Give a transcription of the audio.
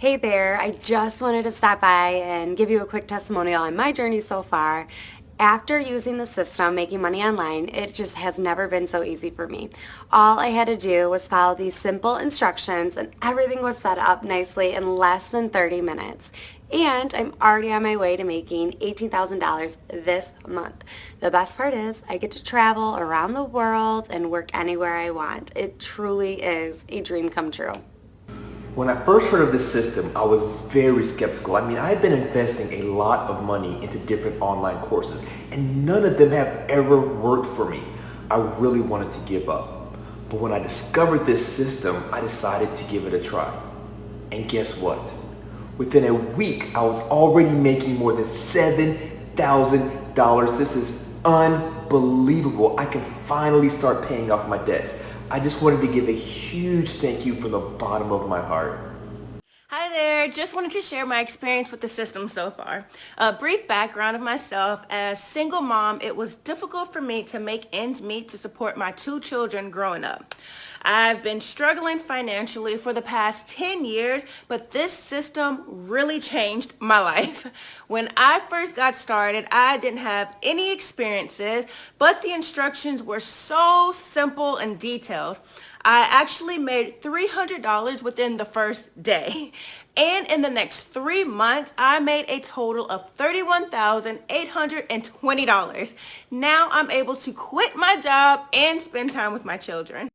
Hey there, I just wanted to stop by and give you a quick testimonial on my journey so far. After using the system, making money online, it just has never been so easy for me. All I had to do was follow these simple instructions and everything was set up nicely in less than 30 minutes. And I'm already on my way to making $18,000 this month. The best part is I get to travel around the world and work anywhere I want. It truly is a dream come true. When I first heard of this system, I was very skeptical. I mean, I had been investing a lot of money into different online courses, and none of them have ever worked for me. I really wanted to give up. But when I discovered this system, I decided to give it a try. And guess what? Within a week, I was already making more than $7,000. This is unbelievable. I can finally start paying off my debts. I just wanted to give a huge thank you from the bottom of my heart. Hi there, just wanted to share my experience with the system so far. A brief background of myself. As single mom, it was difficult for me to make ends meet to support my two children growing up. I've been struggling financially for the past 10 years, but this system really changed my life. When I first got started, I didn't have any experiences, but the instructions were so simple and detailed. I actually made $300 within the first day. And in the next 3 months, I made a total of $31,820. Now I'm able to quit my job and spend time with my children.